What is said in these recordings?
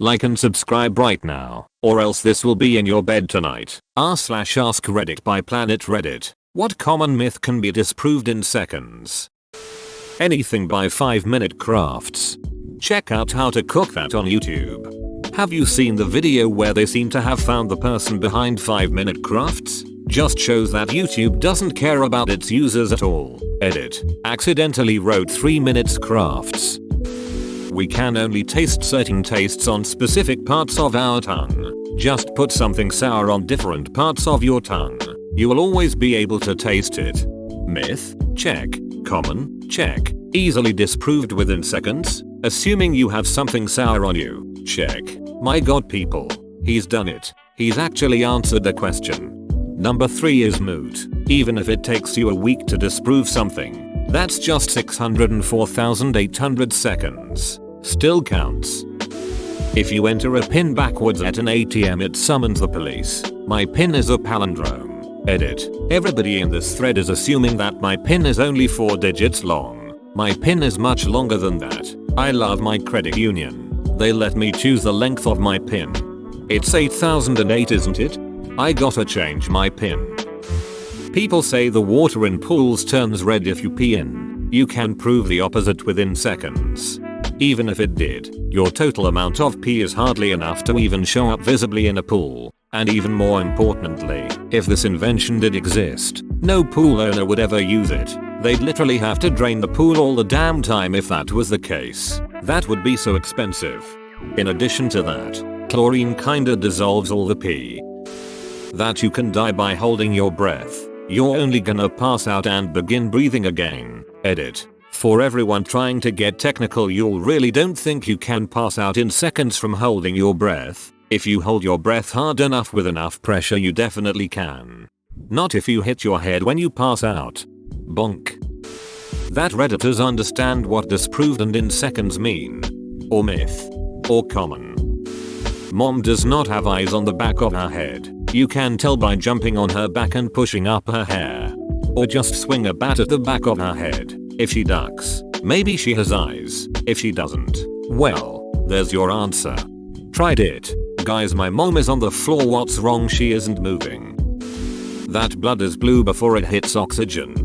Like and subscribe right now, or else this will be in your bed tonight. r/AskReddit by Planet Reddit. What common myth can be disproved in seconds? Anything by 5-minute crafts. Check out how to cook that on YouTube. Have you seen the video where they seem to have found the person behind 5-minute crafts? Just shows that YouTube doesn't care about its users at all. Edit. Accidentally wrote 3 minutes crafts. We can only taste certain tastes on specific parts of our tongue. Just put something sour on different parts of your tongue. You will always be able to taste it. Myth? Check. Common? Check. Easily disproved within seconds? Assuming you have something sour on you. Check. My god people. He's done it. He's actually answered the question. Number 3 is moot. Even if it takes you a week to disprove something, that's just 604,800 seconds. Still counts. If you enter a pin backwards at an ATM, it summons the police. My pin is a palindrome. Edit. Everybody in this thread is assuming that my pin is only 4 digits long. My pin is much longer than that. I love my credit union. They let me choose the length of my pin. It's 8008, isn't it? I gotta change my pin. People say the water in pools turns red if you pee in. You can prove the opposite within seconds. Even if it did, your total amount of pee is hardly enough to even show up visibly in a pool. And even more importantly, if this invention did exist, no pool owner would ever use it. They'd literally have to drain the pool all the damn time if that was the case. That would be so expensive. In addition to that, chlorine kinda dissolves all the pee. That you can die by holding your breath. You're only gonna pass out and begin breathing again. Edit. For everyone trying to get technical, you really don't think you can pass out in seconds from holding your breath. If you hold your breath hard enough with enough pressure, you definitely can. Not if you hit your head when you pass out. Bonk. That Redditors understand what disproved and in seconds mean. Or myth. Or common. Mom does not have eyes on the back of her head. You can tell by jumping on her back and pushing up her hair. Or just swing a bat at the back of her head. If she ducks, maybe she has eyes. If she doesn't, well, there's your answer. Tried it. Guys, my mom is on the floor. What's wrong? She isn't moving. That blood is blue before it hits oxygen.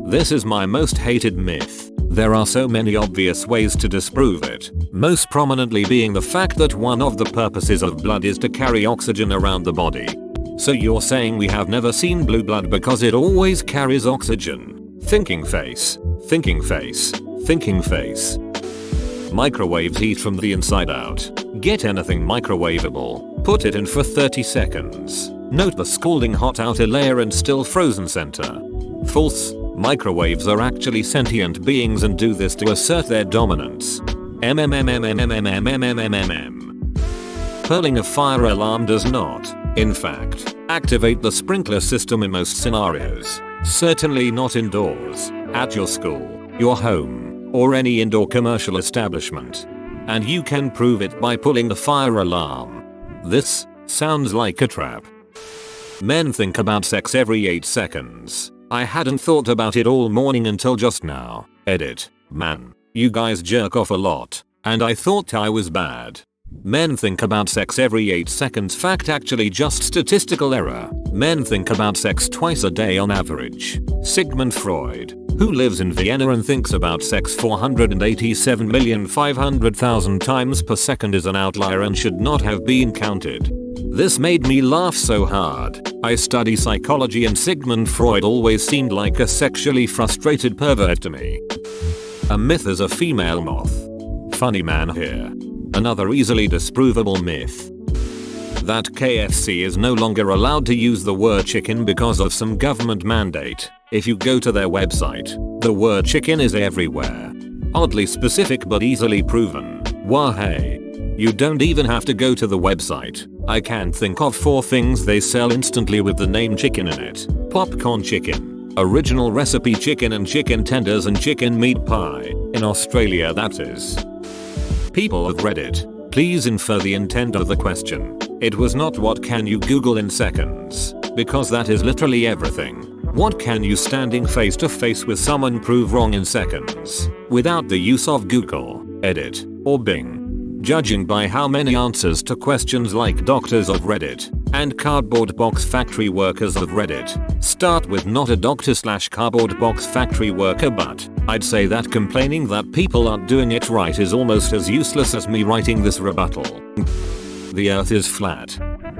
This is my most hated myth. There are so many obvious ways to disprove it, most prominently being the fact that one of the purposes of blood is to carry oxygen around the body. So you're saying we have never seen blue blood because it always carries oxygen? Thinking face. Thinking face. Thinking face. Microwaves heat from the inside out. Get anything microwavable, put it in for 30 seconds. Note the scalding hot outer layer and still frozen center. False. Microwaves are actually sentient beings and do this to assert their dominance. Hurling a fire alarm does not, in fact, activate the sprinkler system in most scenarios. Certainly not indoors, at your school, your home, or any indoor commercial establishment. And you can prove it by pulling the fire alarm. This sounds like a trap. Men think about sex every 8 seconds. I hadn't thought about it all morning until just now. Edit. Man, you guys jerk off a lot, and I thought I was bad. Men think about sex every 8 seconds. Fact, actually just statistical error. Men think about sex twice a day on average. Sigmund Freud, who lives in Vienna and thinks about sex 487,500,000 times per second, is an outlier and should not have been counted. This made me laugh so hard. I study psychology and Sigmund Freud always seemed like a sexually frustrated pervert to me. A myth is a female moth. Funny man here. Another easily disprovable myth. That KFC is no longer allowed to use the word chicken because of some government mandate. If you go to their website, the word chicken is everywhere. Oddly specific but easily proven. Wah hey. You don't even have to go to the website. I can think of 4 things they sell instantly with the name chicken in it. Popcorn chicken, original recipe chicken, and chicken tenders and chicken meat pie. In Australia, that is. People of Reddit, please infer the intent of the question. It was not what can you Google in seconds, because that is literally everything. What can you standing face to face with someone prove wrong in seconds, without the use of Google, Edit, or Bing? Judging by how many answers to questions like doctors of Reddit and cardboard box factory workers of Reddit start with not a doctor/cardboard box factory worker, but I'd say that complaining that people aren't doing it right is almost as useless as me writing this rebuttal. The earth is flat.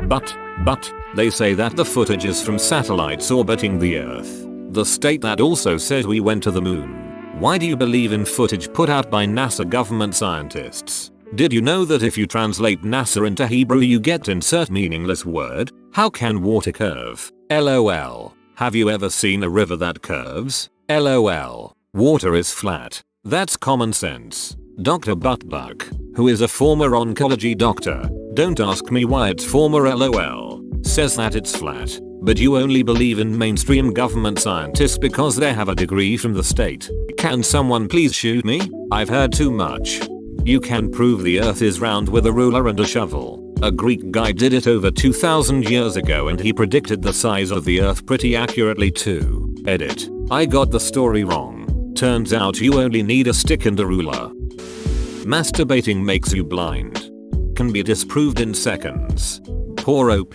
But, they say that the footage is from satellites orbiting the earth. The state that also says we went to the moon. Why do you believe in footage put out by NASA government scientists? Did you know that if you translate NASA into Hebrew you get insert meaningless word? How can water curve? LOL. Have you ever seen a river that curves? LOL. Water is flat. That's common sense. Dr. Buttbuck, who is a former oncology doctor, don't ask me why it's former LOL, says that it's flat. But you only believe in mainstream government scientists because they have a degree from the state. Can someone please shoot me? I've heard too much. You can prove the earth is round with a ruler and a shovel. A Greek guy did it over 2000 years ago and he predicted the size of the earth pretty accurately too. Edit. I got the story wrong. Turns out you only need a stick and a ruler. Masturbating makes you blind. Can be disproved in seconds. Poor OP.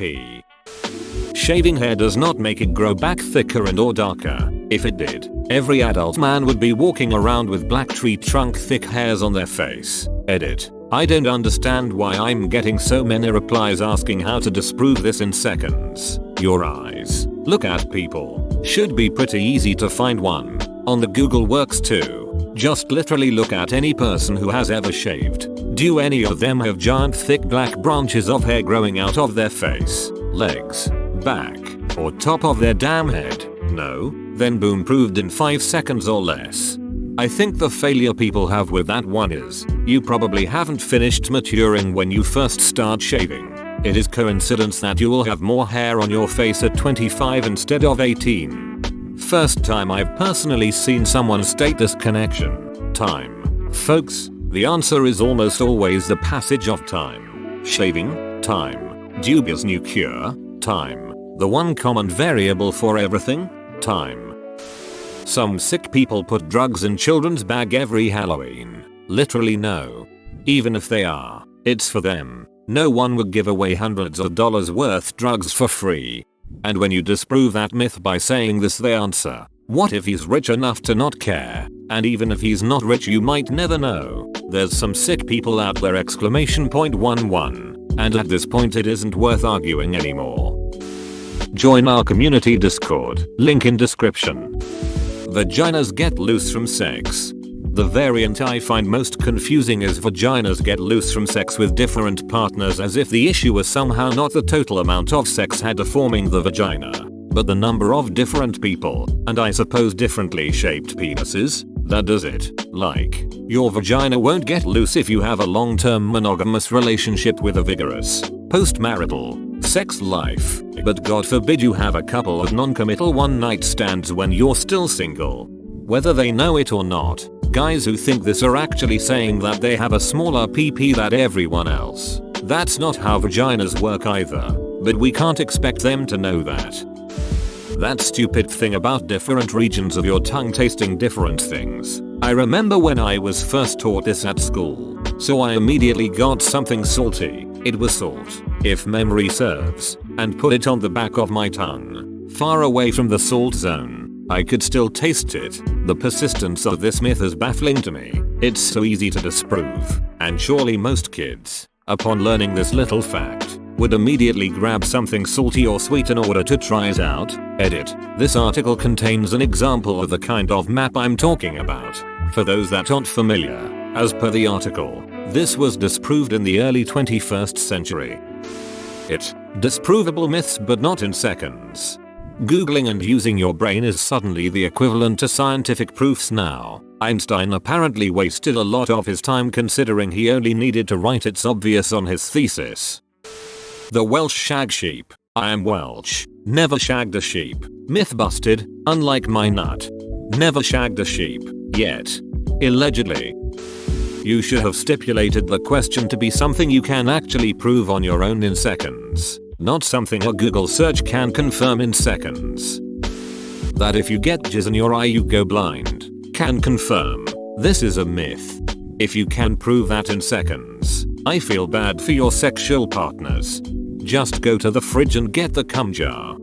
Shaving hair does not make it grow back thicker and or darker. If it did, every adult man would be walking around with black tree trunk thick hairs on their face. Edit. I don't understand why I'm getting so many replies asking how to disprove this in seconds. Your eyes. Look at people. Should be pretty easy to find one. On the Google works too. Just literally look at any person who has ever shaved. Do any of them have giant thick black branches of hair growing out of their face, legs, back, or top of their damn head? No? Then boom, proved in 5 seconds or less. I think the failure people have with that one is, you probably haven't finished maturing when you first start shaving. It is coincidence that you will have more hair on your face at 25 instead of 18. First time I've personally seen someone state this connection. Time. Folks, the answer is almost always the passage of time. Shaving? Time. Dubious new cure? Time. The one common variable for everything? Time. Some sick people put drugs in children's bag every Halloween. Literally no. Even if they are, it's for them. No one would give away hundreds of dollars worth drugs for free. And when you disprove that myth by saying this, they answer, what if he's rich enough to not care? And even if he's not rich, you might never know. There's some sick people out there ! 11. And at this point it isn't worth arguing anymore. Join our community Discord, link in description. Vaginas get loose from sex. The variant I find most confusing is vaginas get loose from sex with different partners, as if the issue was somehow not the total amount of sex had to forming the vagina, but the number of different people, and I suppose differently shaped penises, that does it. Like, your vagina won't get loose if you have a long-term monogamous relationship with a vigorous, post-marital, sex life, but God forbid you have a couple of non-committal one-night stands when you're still single. Whether they know it or not, guys who think this are actually saying that they have a smaller PP than everyone else. That's not how vaginas work either, but we can't expect them to know that. That stupid thing about different regions of your tongue tasting different things. I remember when I was first taught this at school, so I immediately got something salty. It was salt, if memory serves, and put it on the back of my tongue, far away from the salt zone. I could still taste it. The persistence of this myth is baffling to me. It's so easy to disprove, and surely most kids, upon learning this little fact, would immediately grab something salty or sweet in order to try it out. Edit. This article contains an example of the kind of map I'm talking about. For those that aren't familiar, as per the article, this was disproved in the early 21st century. Disprovable myths, but not in seconds. Googling and using your brain is suddenly the equivalent to scientific proofs now. Einstein apparently wasted a lot of his time considering he only needed to write "it's obvious" on his thesis. The Welsh shag sheep. I am Welsh. Never shagged a sheep. Myth busted, unlike my nut. Never shagged a sheep. Yet. Allegedly. You should have stipulated the question to be something you can actually prove on your own in seconds. Not something a Google search can confirm in seconds. That if you get jizz in your eye you go blind. Can confirm. This is a myth. If you can prove that in seconds, I feel bad for your sexual partners. Just go to the fridge and get the cum jar.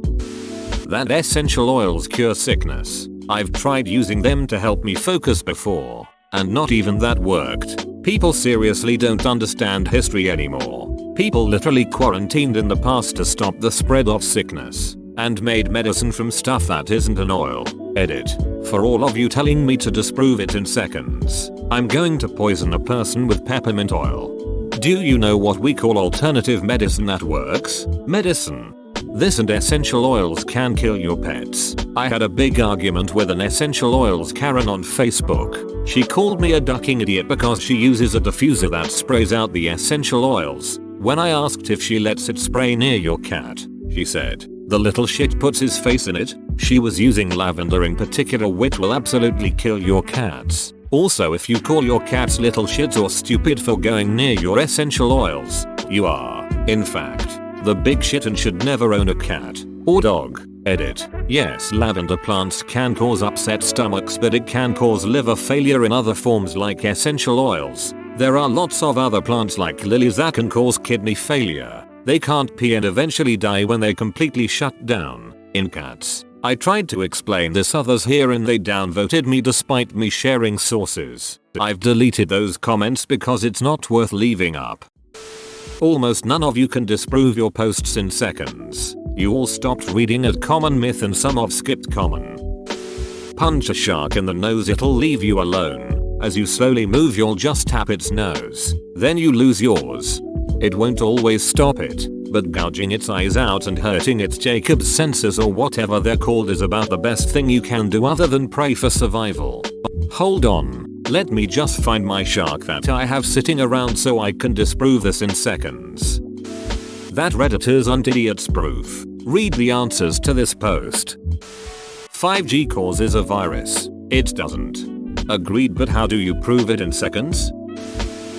That essential oils cure sickness. I've tried using them to help me focus before, and not even that worked. People seriously don't understand history anymore. People literally quarantined in the past to stop the spread of sickness, and made medicine from stuff that isn't an oil. Edit. For all of you telling me to disprove it in seconds, I'm going to poison a person with peppermint oil. Do you know what we call alternative medicine that works? Medicine. This and essential oils can kill your pets. I had a big argument with an essential oils Karen on Facebook. She called me a ducking idiot because she uses a diffuser that sprays out the essential oils. When I asked if she lets it spray near your cat, she said, "The little shit puts his face in it." She was using lavender in particular, which will absolutely kill your cats. Also, if you call your cats little shits or stupid for going near your essential oils, you are, in fact, the big shit and should never own a cat or dog. Edit. Yes, lavender plants can cause upset stomachs, but it can cause liver failure in other forms like essential oils. There are lots of other plants like lilies that can cause kidney failure. They can't pee and eventually die when they completely shut down. In cats. I tried to explain this others here and they downvoted me despite me sharing sources. I've deleted those comments because it's not worth leaving up. Almost none of you can disprove your posts in seconds. You all stopped reading at common myth and some have skipped common. Punch a shark in the nose, it'll leave you alone. As you slowly move you'll just tap its nose. Then you lose yours. It won't always stop it, but gouging its eyes out and hurting its Jacob's senses or whatever they're called is about the best thing you can do other than pray for survival. Hold on. Let me just find my shark that I have sitting around so I can disprove this in seconds. That Redditor's Untitled proof. Read the answers to this post. 5G causes a virus. It doesn't. Agreed, but how do you prove it in seconds?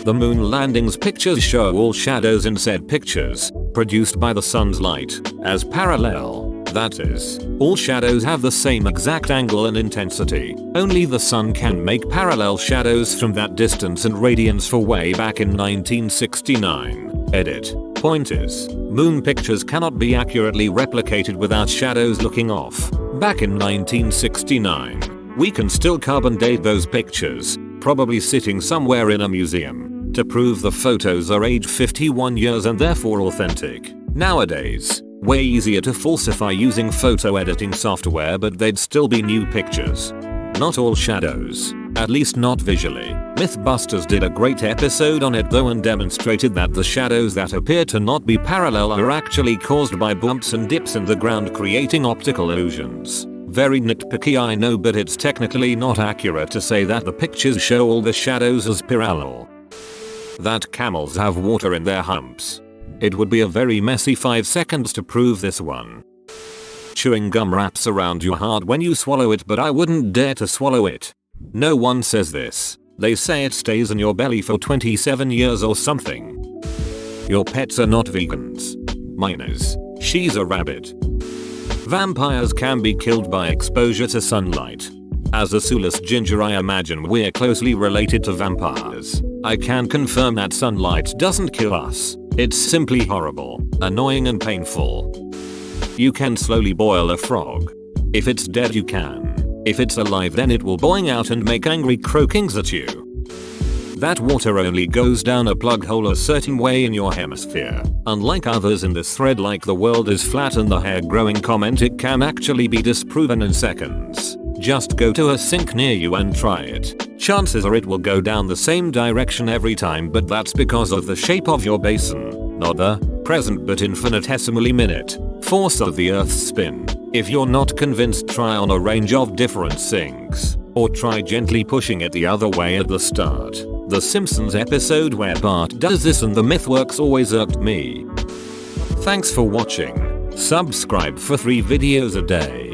The moon landing's pictures show all shadows in said pictures, produced by the sun's light, as parallel. That is, all shadows have the same exact angle and intensity. Only the sun can make parallel shadows from that distance and radiance for way back in 1969. Edit. Point is, moon pictures cannot be accurately replicated without shadows looking off. Back in 1969, we can still carbon date those pictures, probably sitting somewhere in a museum, to prove the photos are aged 51 years and therefore authentic. Nowadays, way easier to falsify using photo editing software, but they'd still be new pictures. Not all shadows, at least not visually. Mythbusters did a great episode on it though and demonstrated that the shadows that appear to not be parallel are actually caused by bumps and dips in the ground creating optical illusions. Very nitpicky I know, but it's technically not accurate to say that the pictures show all the shadows as parallel. That camels have water in their humps. It would be a very messy 5 seconds to prove this one. Chewing gum wraps around you hard when you swallow it, but I wouldn't dare to swallow it. No one says this. They say it stays in your belly for 27 years or something. Your pets are not vegans. Mine is. She's a rabbit. Vampires can be killed by exposure to sunlight. As a soulless ginger, I imagine we're closely related to vampires. I can confirm that sunlight doesn't kill us. It's simply horrible, annoying and painful. You can slowly boil a frog. If it's dead you can. If it's alive then it will boing out and make angry croakings at you. That water only goes down a plug hole a certain way in your hemisphere. Unlike others in this thread like the world is flat and the hair growing comment, it can actually be disproven in seconds. Just go to a sink near you and try it. Chances are it will go down the same direction every time, but that's because of the shape of your basin, not the present but infinitesimally minute force of the earth's spin. If you're not convinced, try on a range of different sinks, or try gently pushing it the other way at the start. The Simpsons episode where Bart does this and the myth works always irked me. Thanks for watching. Subscribe for 3 videos a day.